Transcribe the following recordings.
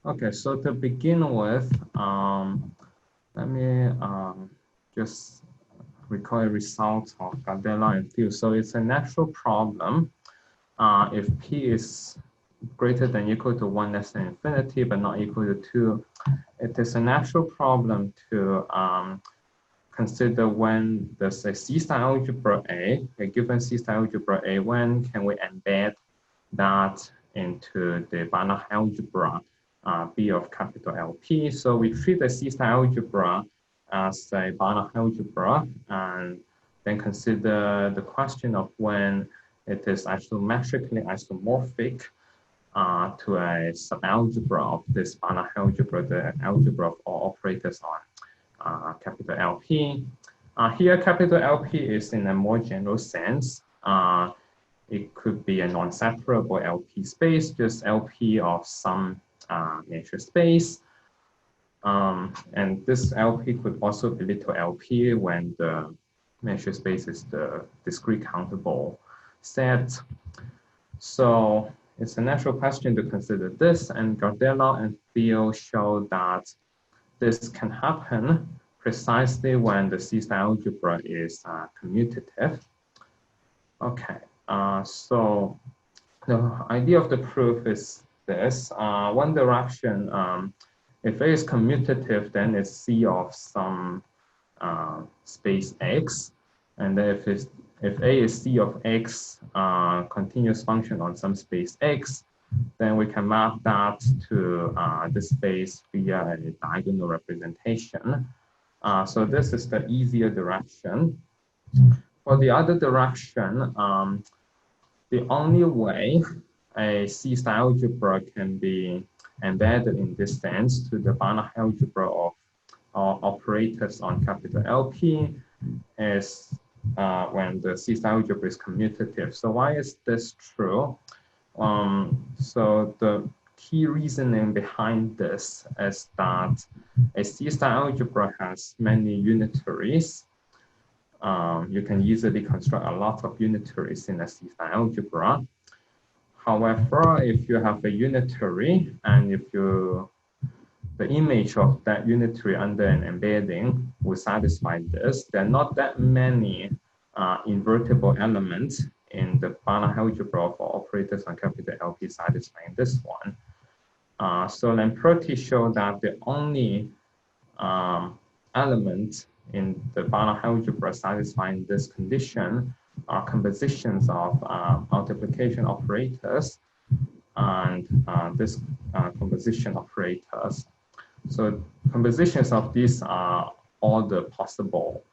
Okay, so to begin with, let me just recall a result of Gardella and Thiel. So it's a natural problem. If P is greater than equal to 1 less than infinity, but not equal to 2, it is a natural problem to consider when there's a C-star algebra a given C-star algebra A, when can we embed that into the Banach algebra B of capital LP. So we treat the C-star algebra as a Banach algebra and then consider the question of when it is isometrically isomorphic to a subalgebra of this Banach algebra, the algebra of all operators on capital LP. Here, capital LP is in a more general sense. It could be a non-separable LP space, just LP of some measure space. And this LP could also be little LP when the measure space is the discrete countable set. So it's a natural question to consider this, and Gardella and Thiel show that this can happen precisely when the C-star algebra is commutative. Okay, so the idea of the proof is this. One direction, if A is commutative, then it's C of some space X. And then if A is C of X, continuous function on some space X, then we can map that to this space via a diagonal representation. So this is the easier direction. For the other direction, the only way a C-star algebra can be embedded in this sense to the Banach algebra of operators on capital LP is when the C-star algebra is commutative. So why is this true? So the key reasoning behind this is that a C-star algebra has many unitaries. You can easily construct a lot of unitaries in a C-star algebra. However, if you have a unitary and if the image of that unitary under an embedding will satisfy this, there are not that many invertible elements in the Banach algebra for operators on capital LP satisfying this one. So Lamperti showed that the only element in the Banach algebra satisfying this condition are compositions of multiplication operators and this composition operators. So compositions of these are all the possible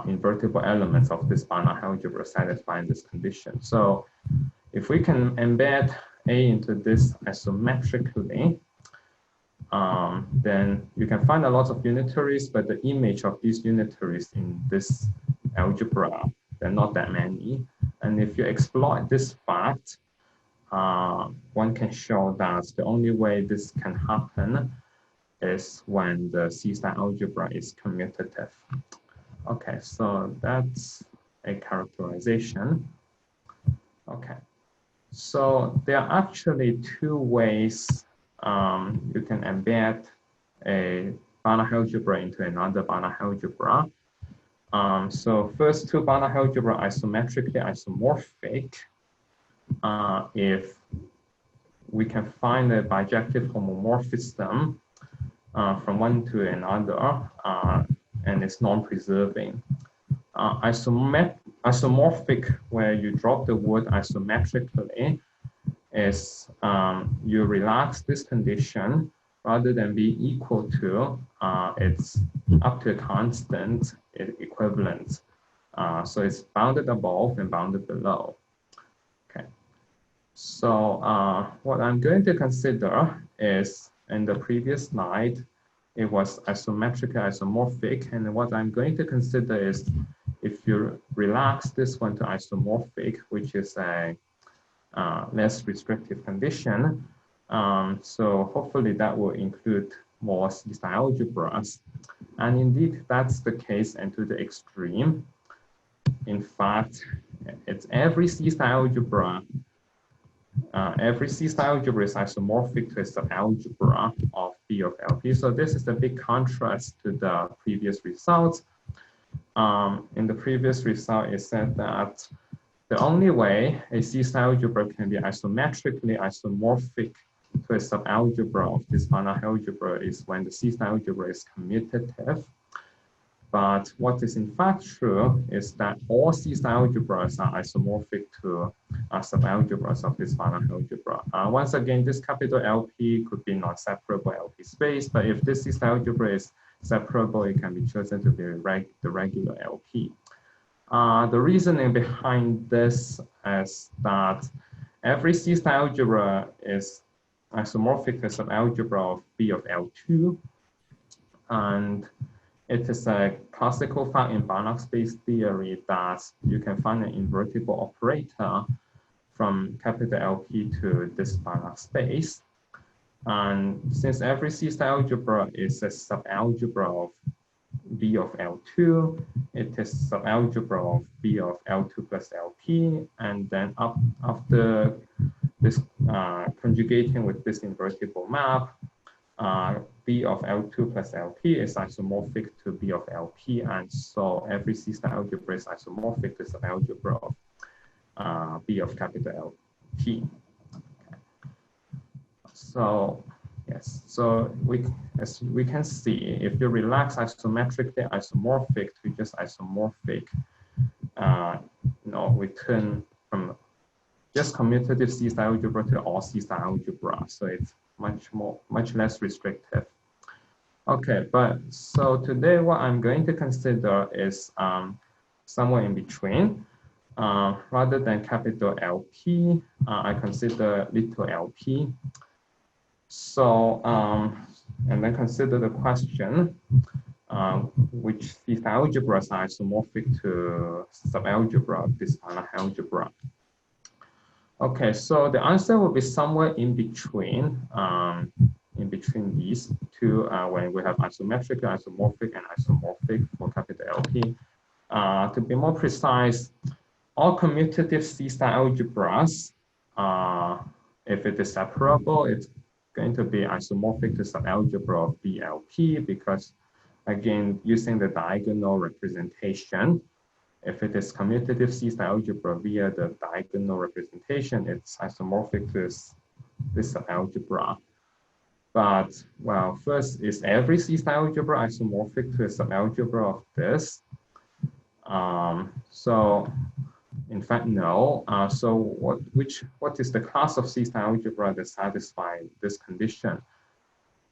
invertible elements of this Banach algebra satisfying this condition. So if we can embed A into this isometrically, then you can find a lot of unitaries, but the image of these unitaries in this algebra, there are not that many. And if you exploit this fact, one can show that the only way this can happen is when the C-star algebra is commutative. Okay, so that's a characterization. Okay, so there are actually two ways you can embed a Banach algebra into another Banach algebra. So first, two Banach algebra isometrically isomorphic. If we can find a bijective homomorphism from one to another, and it's non-preserving. Isomorphic, where you drop the word isometrically, is you relax this condition rather than be equal to, it's up to a constant equivalent. So it's bounded above and bounded below. Okay. So what I'm going to consider is, in the previous slide, it was isometric isomorphic. And what I'm going to consider is if you relax this one to isomorphic, which is a less restrictive condition. So hopefully that will include more C-star algebras. And indeed, that's the case and to the extreme. In fact, it's every C-star algebra every C-star algebra is isomorphic to a subalgebra of B of LP. So this is a big contrast to the previous results. In the previous result, it said that the only way a C-star algebra can be isometrically isomorphic to a subalgebra of this finite algebra is when the C-star algebra is commutative. But what is in fact true is that all C-star algebras are isomorphic to subalgebras of this finite algebra. Once again, this capital LP could be non-separable LP space, but if this C-star algebra is separable, it can be chosen to be the regular LP. The reasoning behind this is that every C-star algebra is isomorphic to a subalgebra of B of L2, and it is a classical fact in Banach space theory that you can find an invertible operator from capital LP to this Banach space. And since every C-star algebra is a subalgebra of B of L2, it is subalgebra of B of L2 plus LP, and then after this conjugating with this invertible map, B of L2 plus LP is isomorphic to B of LP, and so every C-star algebra is isomorphic to subalgebra of B of capital LP. Okay. So yes, so as we can see, if you relax isometrically isomorphic to just isomorphic, we turn from just commutative C-star algebra to all C-star algebra. So it's much less restrictive. Okay, but so today what I'm going to consider is somewhere in between. Rather than capital LP, I consider little LP. So, and then consider the question, which C-star algebras are isomorphic to subalgebra of this finite algebra. Okay, so the answer will be somewhere in between these two when we have isometric, isomorphic, and isomorphic for capital LP. To be more precise, all commutative C-star algebras, if it is separable, it's going to be isomorphic to subalgebra of BLP because, again, using the diagonal representation, if it is commutative C-star algebra via the diagonal representation, it's isomorphic to this subalgebra. But, well, first, is every C-star algebra isomorphic to a subalgebra of this? So, in fact, no. So what is the class of C-star algebra that satisfies this condition?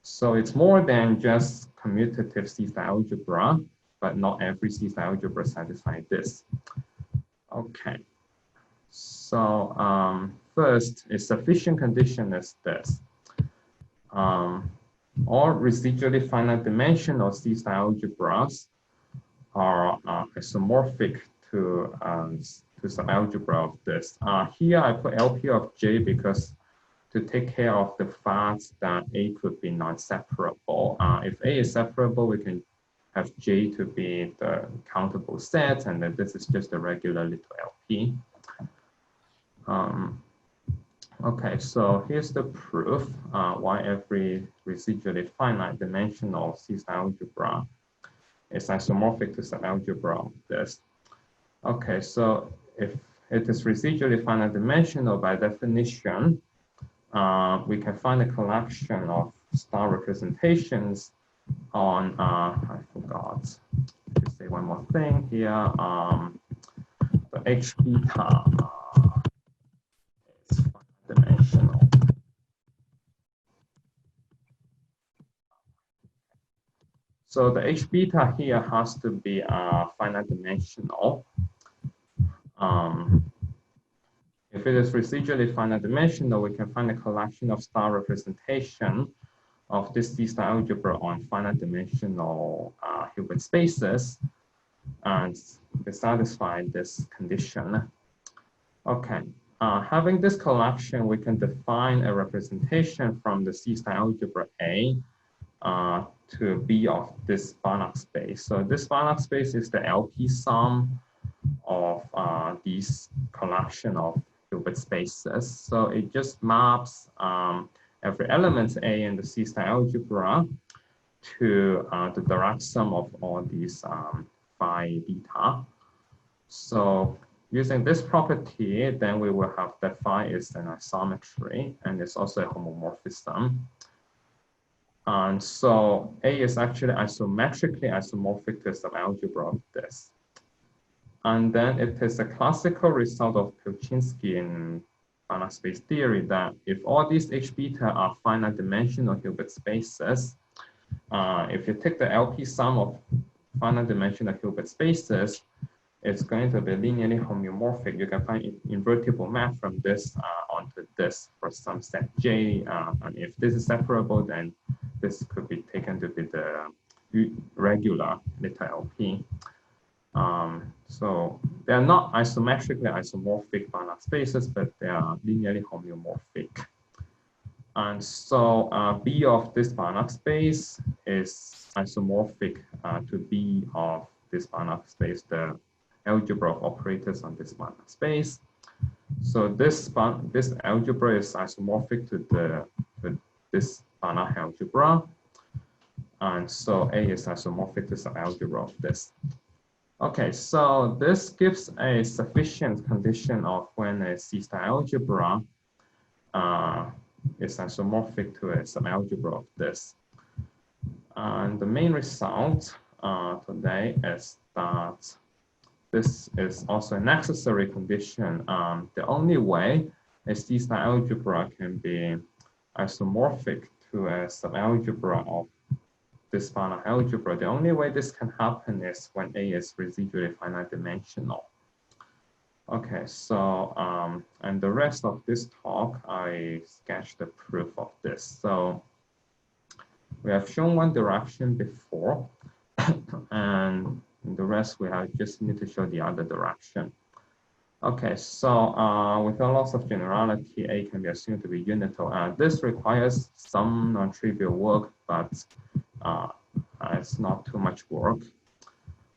So it's more than just commutative C-star algebra, but not every C-star algebra satisfies this. Okay. So first, a sufficient condition is this. All residually finite dimensional C-star algebras are isomorphic to some algebra of this. Here I put LP of J because to take care of the fact that A could be non-separable. If A is separable, we can have J to be the countable set, and then this is just a regular little LP. Okay, so here's the proof why every residually finite dimensional C-star algebra is isomorphic to some algebra of this. Okay, so if it is residually finite dimensional, by definition, we can find a collection of star representations on, I forgot to say one more thing here, the H beta is finite dimensional. So the H beta here has to be finite dimensional. If it is residually finite dimensional, we can find a collection of star representation of this C-star algebra on finite dimensional Hilbert spaces, and they satisfy this condition. Okay, having this collection, we can define a representation from the C-star algebra A to B of this Banach space. So this Banach space is the LP sum of these collection of Hilbert spaces. So it just maps every element A in the C-star algebra to the direct sum of all these phi beta. So using this property, then we will have that phi is an isometry and it's also a homomorphism. And so A is actually isometrically isomorphic to a subalgebra of this. And then it is a classical result of Pelczynski in finite space theory that if all these H beta are finite dimensional Hilbert spaces, if you take the LP sum of finite dimensional Hilbert spaces, it's going to be linearly homeomorphic. You can find invertible map from this onto this for some set J. And if this is separable, then this could be taken to be the regular little LP. So they're not isometrically isomorphic finite spaces, but they are linearly homeomorphic. And so B of this finite space is isomorphic to B of this finite space, the algebra of operators on this finite space. So this algebra is isomorphic to this finite algebra. And so A is isomorphic to some algebra of this. Okay, so this gives a sufficient condition of when a C-star algebra is isomorphic to a subalgebra of this. And the main result today is that this is also a necessary condition. The only way a C-star algebra can be isomorphic to a subalgebra of this finite algebra, the only way this can happen is when A is residually finite dimensional. Okay, so, and the rest of this talk, I sketched the proof of this. So we have shown one direction before, and the rest we have just need to show the other direction. Okay, so with a loss of generality, A can be assumed to be unital. This requires some non-trivial work, but it's not too much work.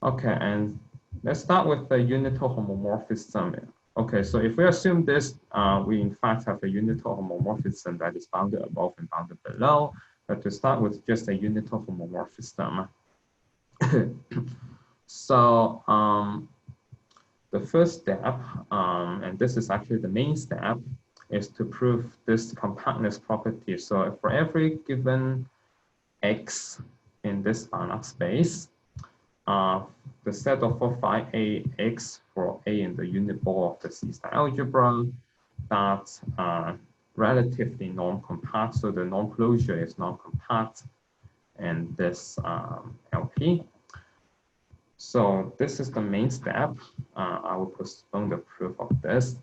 Okay, and let's start with the unital homomorphism. Okay, so if we assume this, we in fact have a unital homomorphism that is bounded above and bounded below. But to start with just a unital homomorphism. So the first step, and this is actually the main step, is to prove this compactness property. So for every given X in this finite space, the set of phi AX for A in the unit ball of the C-star algebra, that's relatively non-compact. So the non-closure is non-compact in this LP. So this is the main step. I will postpone the proof of this.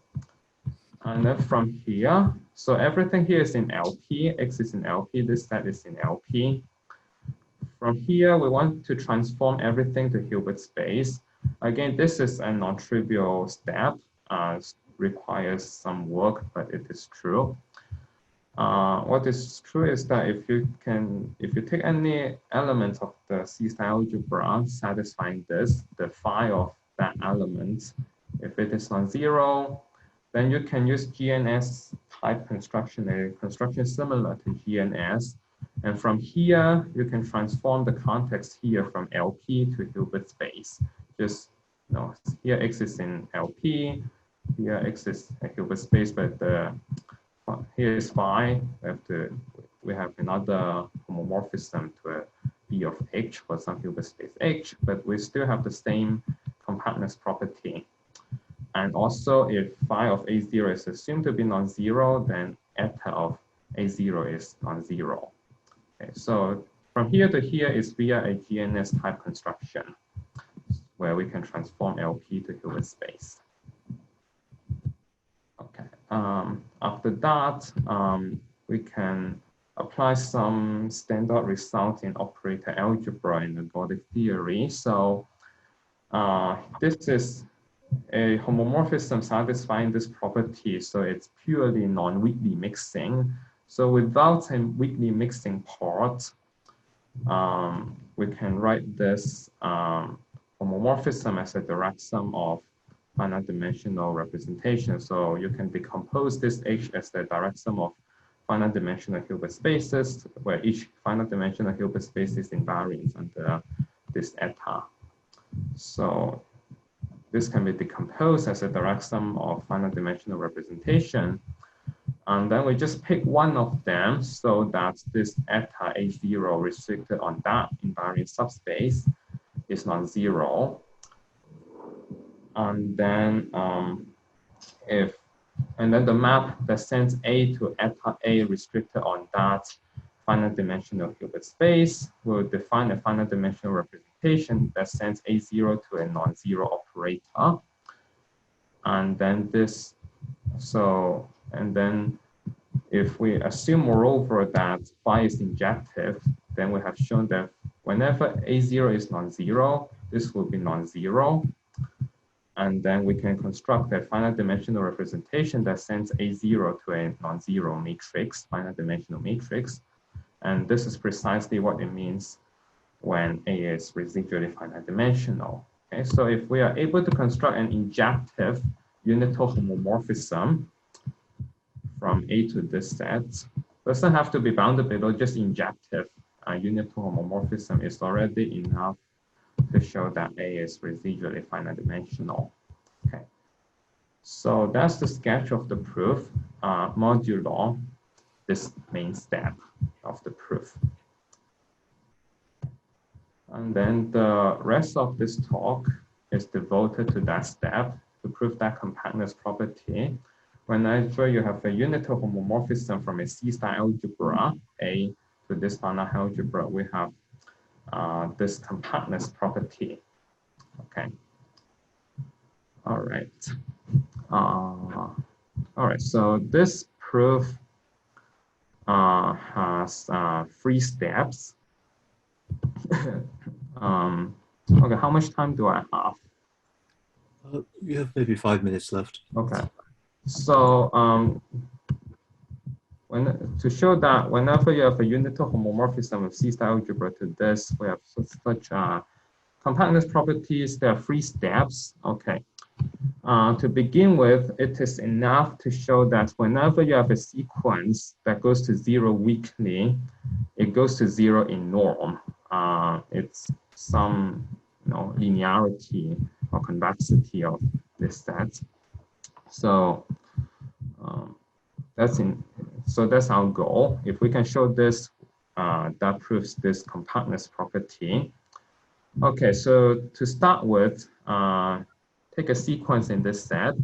And then from here, so everything here is in LP, X is in LP, this set is in LP. From here, we want to transform everything to Hilbert space. Again, this is a non-trivial step, requires some work, but it is true. What is true is that if you take any element of the C-star algebra satisfying this, the phi of that element, if it is non-zero, then you can use GNS type construction, a construction similar to GNS. And from here, you can transform the context here from LP to Hilbert space. Just, you know, here X is in LP, here X is a Hilbert space, but here is phi. We have another homomorphism to a B of H for some Hilbert space H, but we still have the same compactness property. And also, if phi of A0 is assumed to be non-zero, then eta of A0 is non-zero. Okay, so from here to here is via a GNS type construction, where we can transform LP to Hilbert space. Okay. After that, we can apply some standard result in operator algebra in ergodic theory. So this is a homomorphism satisfying this property. So it's purely non-weakly mixing. So without a weakly mixing part, we can write this homomorphism as a direct sum of finite dimensional representation. So you can decompose this H as the direct sum of finite dimensional Hilbert spaces, where each finite dimensional Hilbert space is invariant under this eta. So this can be decomposed as a direct sum of finite dimensional representation. And then we just pick one of them so that this eta H0 restricted on that invariant subspace is non-zero. And then the map that sends A to eta A restricted on that finite dimensional Hilbert space will define a finite dimensional representation that sends A0 to a non-zero operator. And then this, so, and then if we assume moreover that phi is injective, then we have shown that whenever A0 is non-zero, this will be non-zero. And then we can construct a finite dimensional representation that sends A0 to a non-zero matrix, finite dimensional matrix. And this is precisely what it means when A is residually finite dimensional. Okay, so if we are able to construct an injective unital homomorphism from A to this set, doesn't have to be bounded below, just injective unital homomorphism is already enough to show that A is residually finite dimensional. Okay, so that's the sketch of the proof modulo this main step of the proof. And then the rest of this talk is devoted to that step to prove that compactness property. Whenever you have a unital homomorphism from a C-star algebra A to this Banach algebra, we have this compactness property. Okay. All right. All right. So this proof has 3 steps. Okay. How much time do I have? You have maybe 5 minutes left. Okay. So to show that whenever you have a unital homomorphism of C-star algebra to this, we have such compactness properties. There are 3 steps. Okay. To begin with, it is enough to show that whenever you have a sequence that goes to 0 weakly, it goes to 0 in norm. It's some linearity or convexity of this set. So that's our goal. If we can show this, that proves this compactness property. Okay, so to start with, take a sequence in this set,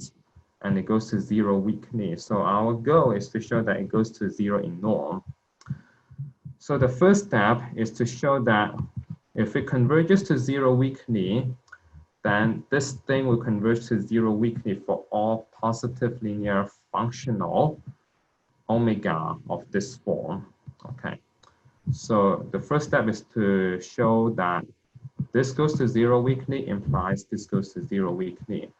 and it goes to 0 weakly. So our goal is to show that it goes to 0 in norm. So the first step is to show that if it converges to 0 weakly, then this thing will converge to 0 weakly for all positive linear functional omega of this form. Okay, so the first step is to show that this goes to 0 weakly implies this goes to 0 weakly.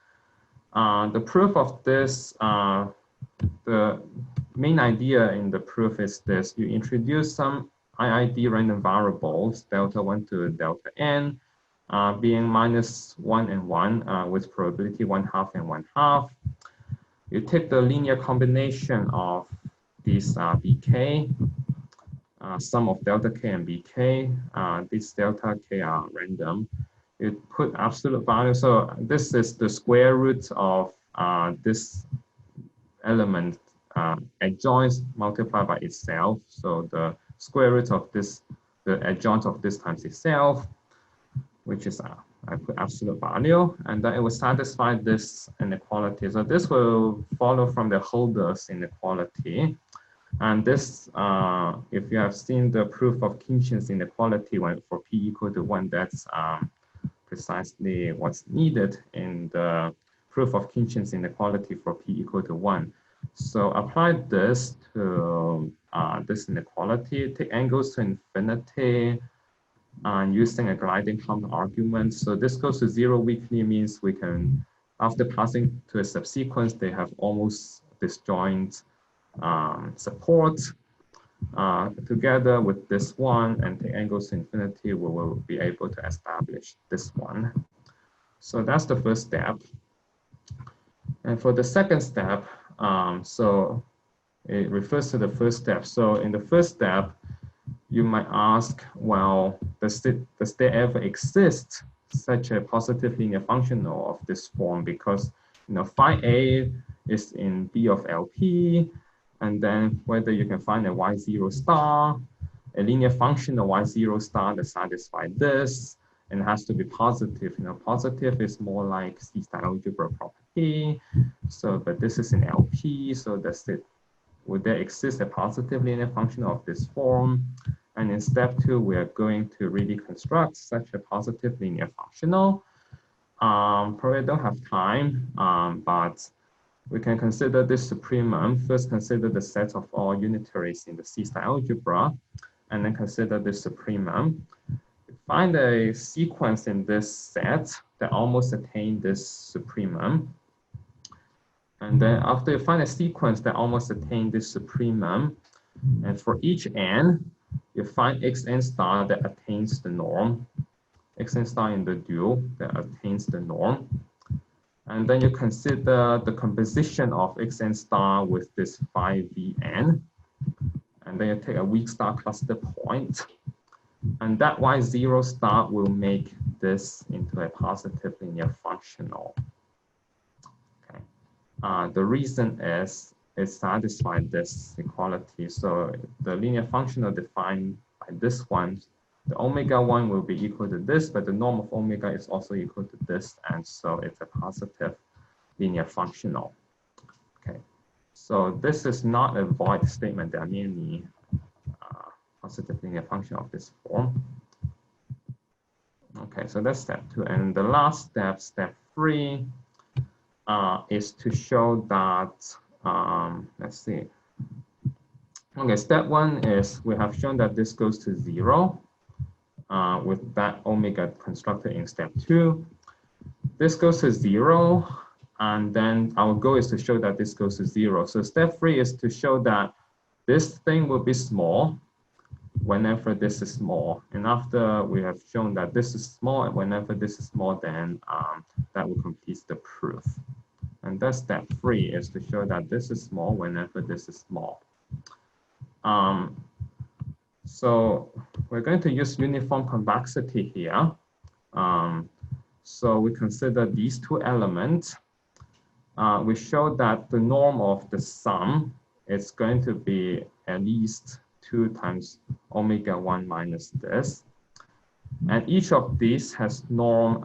The proof of this, the main idea in the proof is this: you introduce some IID random variables, delta 1 to delta n, being -1 and 1 with probability 1/2 and 1/2. You take the linear combination of these bk, sum of delta k and bk. These delta k are random. You put absolute value. So this is the square root of this element adjoint multiplied by itself. So the square root of this, the adjoint of this times itself, which is I put absolute value, and then it will satisfy this inequality. So this will follow from the Holder's inequality. And this, if you have seen the proof of Khinchin's inequality for p equal to 1, that's precisely what's needed in the proof of Khinchin's inequality for p equal to 1. So apply this to this inequality, take angles to infinity, and using a gliding counter argument. So this goes to 0 weakly means we can, after passing to a subsequence, they have almost disjoint support. Together with this one and take angles to infinity, we will be able to establish this one. So that's the first step. And for the second step, so it refers to the first step. So in the first step, you might ask, well, does there ever exist such a positive linear functional of this form? Because phi A is in B of LP, and then whether you can find a Y0 star, a linear function of Y0 star that satisfies this, and it has to be positive. Positive is more like C-star algebra property. So, but this is in LP, so that's it. Would there exist a positive linear function of this form? And in step 2, we are going to really construct such a positive linear functional. Probably don't have time, but we can consider this supremum. First, consider the set of all unitaries in the C-star algebra, and then consider this supremum. Find a sequence in this set that almost attain this supremum. And then after you find a sequence that almost attain this supremum, and for each n, you find xn star that attains the norm, xn star in the dual that attains the norm. And then you consider the composition of xn star with this phi vn. And then you take a weak star cluster point. And that Y0 star will make this into a positive linear functional. Okay. The reason is it satisfies this equality. So the linear functional defined by this one, the omega 1 will be equal to this, but the norm of omega is also equal to this. And so it's a positive linear functional. Okay. So this is not a void statement. There are many positive linear function of this form. Okay, so that's step 2. And the last step, step 3, is to show that, let's see. Okay, step 1 is we have shown that this goes to 0 with that omega constructed in step 2. This goes to 0, and then our goal is to show that this goes to 0. So step 3 is to show that this thing will be small whenever this is small. And after we have shown that this is small, and whenever this is small, then that will complete the proof. And that's step 3, is to show that this is small whenever this is small. So we're going to use uniform convexity here. So we consider these two elements. We show that the norm of the sum is going to be at least 2 times omega 1 minus this. And each of these has norm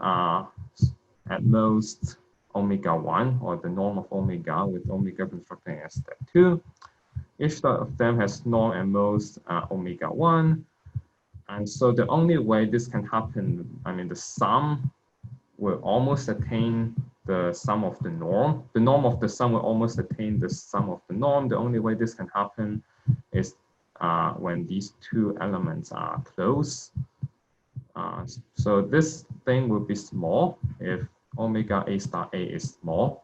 at most omega 1, or the norm of omega with omega constructed as step 2. Each of them has norm at most omega 1. And so the only way this can happen, I mean, the sum will almost attain the sum of the norm. The norm of the sum will almost attain the sum of the norm. The only way this can happen is when these two elements are close. So this thing will be small if omega a star a is small.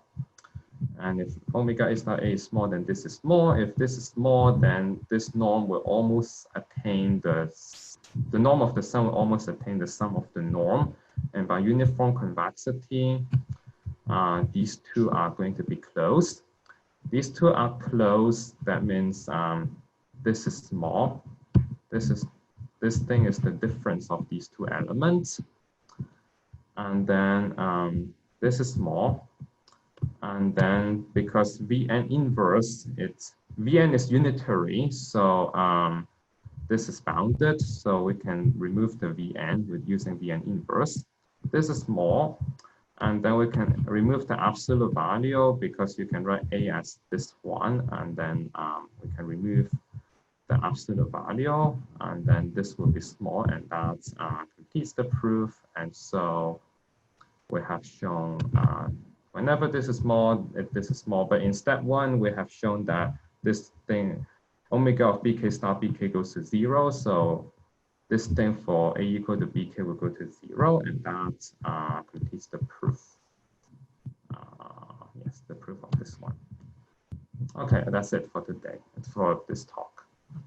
And if omega a star a is small, then this is small. If this is small, then this norm will almost attain the norm of the sum will almost attain the sum of the norm. And by uniform convexity, these two are going to be close. These two are close. That means this is small. This thing is the difference of these two elements. And then this is small. And then because Vn inverse, Vn is unitary, so this is bounded, so we can remove the Vn with using Vn inverse. This is small, and then we can remove the absolute value because you can write A as this one, and then we can remove the absolute value, and then this will be small, and that completes the proof. And so we have shown whenever this is small, if this is small, but in step 1, we have shown that this thing, omega of bk star bk goes to 0. So this thing for a equal to bk will go to 0, and that completes the proof. Yes, the proof of this one. Okay, that's it for today, for this talk.